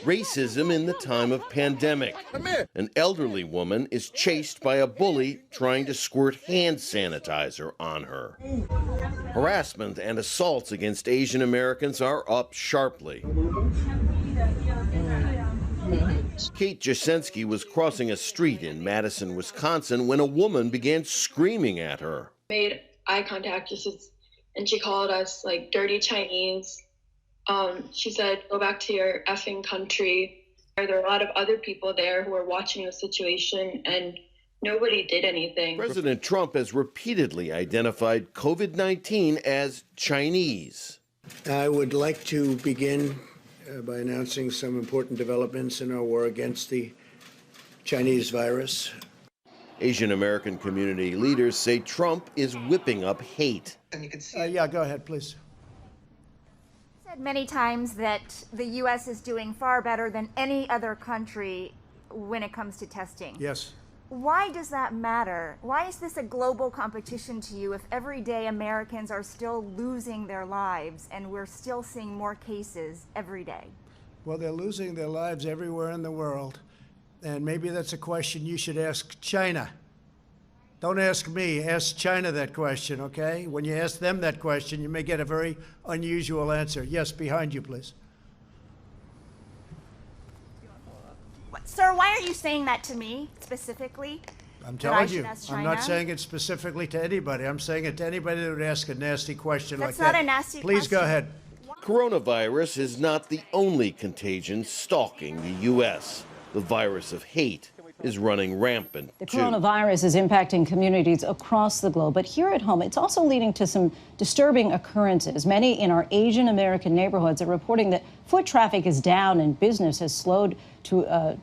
Racism in the time of pandemic. An elderly woman is chased by a bully trying to squirt hand sanitizer on her. Harassment and assaults against Asian Americans are up sharply. Kate Jasensky was crossing a street in Madison, Wisconsin, when a woman began screaming at her. Made eye contact, and she called us like dirty Chinese. She said, "Go back to your effing country." There are a lot of other people there who are watching the situation, and nobody did anything. President Trump has repeatedly identified COVID-19 as Chinese. I would like to begin by announcing some important developments in our war against the Chinese virus. Asian American community leaders say Trump is whipping up hate. And you can see. Yeah, go ahead, please. Said many times that the U.S. is doing far better than any other country when it comes to testing. Yes. Why does that matter? Why is this a global competition to you if everyday Americans are still losing their lives and we're still seeing more cases every day? Well, they're losing their lives everywhere in the world, and maybe that's a question you should ask China. Don't ask me, ask China that question, okay? When you ask them that question, you may get a very unusual answer. Yes, behind you, please. Sir, why are you saying that to me specifically? I'm telling you, I'm not saying it specifically to anybody. I'm saying it to anybody that would ask a nasty question like that. That's not a nasty question. Please go ahead. Coronavirus is not the only contagion stalking the U.S. The virus of hate is running rampant, The coronavirus is impacting communities across the globe, but here at home, it's also leading to some disturbing occurrences. Many in our Asian American neighborhoods are reporting that foot traffic is down and business has slowed to a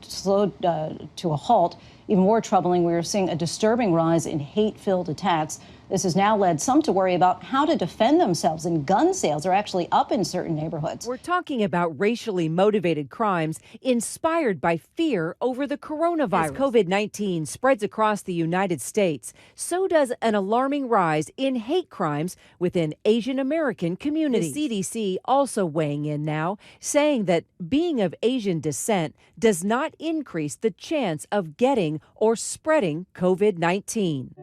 halt. Even more troubling, we are seeing a disturbing rise in hate-filled attacks. This has now led some to worry about how to defend themselves, and gun sales are actually up in certain neighborhoods. We're talking about racially motivated crimes inspired by fear over the coronavirus. As COVID-19 spreads across the United States, so does an alarming rise in hate crimes within Asian American communities. The CDC also weighing in now, saying that being of Asian descent does not increase the chance of getting or spreading COVID-19.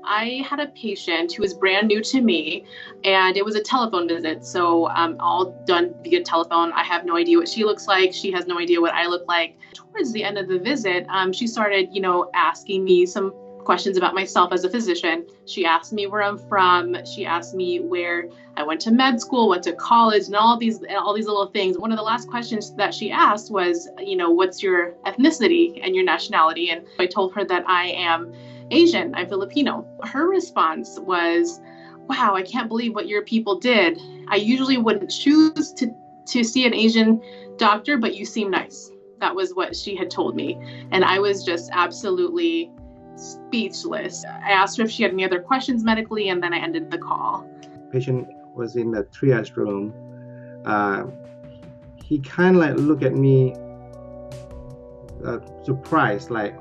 I had a patient who was brand new to me, and it was a telephone visit. So all done via telephone. I have no idea what she looks like. She has no idea what I look like. Towards the end of the visit, she started, asking me some questions about myself as a physician. She asked me where I'm from. She asked me where I went to med school, went to college, and all these little things. One of the last questions that she asked was, what's your ethnicity and your nationality? And I told her that I am Asian, I'm Filipino. Her response was, "Wow, I can't believe what your people did. I usually wouldn't choose to see an Asian doctor, but you seem nice." That was what she had told me. And I was just absolutely speechless. I asked her if she had any other questions medically, and then I ended the call. Patient was in the triage room. He kind of looked at me surprised, like,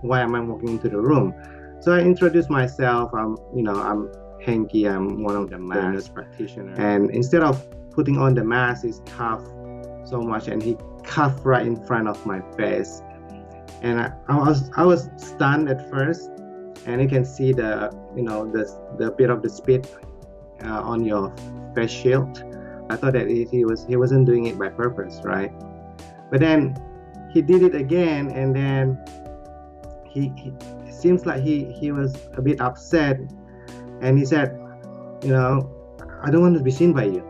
why am I walking into the room? So I introduced myself. I'm Henky. I'm one of the nurse practitioners. And instead of putting on the mask, he coughed so much, and he coughed right in front of my face. And I was stunned at first, and you can see the bit of the spit on your face shield. I thought that he wasn't doing it by purpose, right? But then he did it again, and then he seems like he was a bit upset, and he said, "I don't want to be seen by you.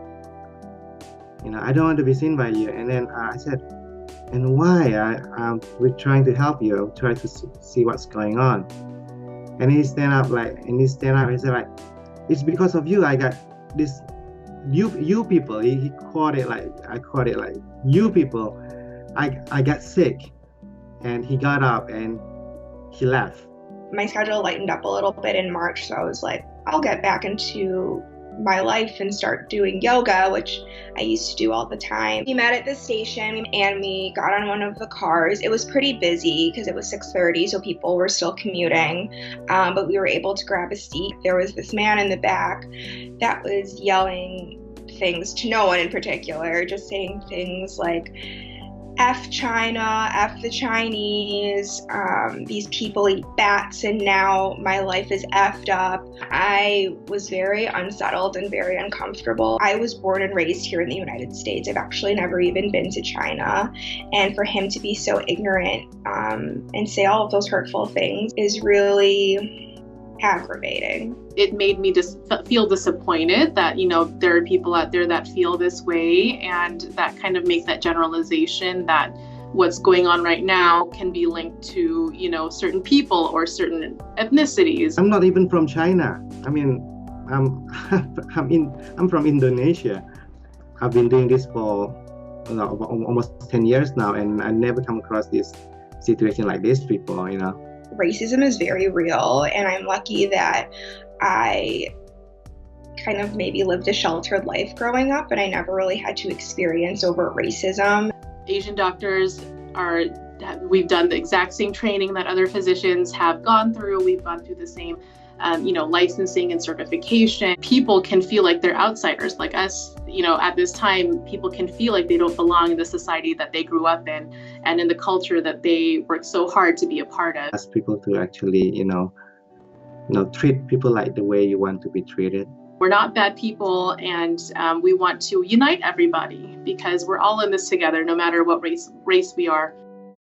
I don't want to be seen by you." And then I said, "And why? We're trying to help you. Try to see what's going on." And he stand up and said, "It's because of you. I got this. You people." He called it like, I called it like, "You people. I got sick." And he got up and he left. My schedule lightened up a little bit in March, so I was like, I'll get back into my life and start doing yoga, which I used to do all the time. We met at the station and we got on one of the cars. It was pretty busy because it was 6:30, so people were still commuting, but we were able to grab a seat. There was this man in the back that was yelling things to no one in particular, just saying things like F China, F the Chinese, these people eat bats and now my life is effed up. I was very unsettled and very uncomfortable. I was born and raised here in the United States. I've actually never even been to China. And for him to be so ignorant and say all of those hurtful things is really aggravating. It made me just feel disappointed that, you know, there are people out there that feel this way, and that kind of makes that generalization that what's going on right now can be linked to, you know, certain people or certain ethnicities. I'm not even from China. I mean, I'm from Indonesia. I've been doing this for almost 10 years now, and I never come across this situation like this before, you know. Racism is very real, and I'm lucky that I kind of maybe lived a sheltered life growing up, and I never really had to experience overt racism. Asian doctors we've done the exact same training that other physicians have gone through. We've gone through the same licensing and certification. People can feel like they're outsiders, like us. You know, at this time, people can feel like they don't belong in the society that they grew up in and in the culture that they worked so hard to be a part of. Ask people to actually, treat people like the way you want to be treated. We're not bad people, and we want to unite everybody because we're all in this together, no matter what race we are.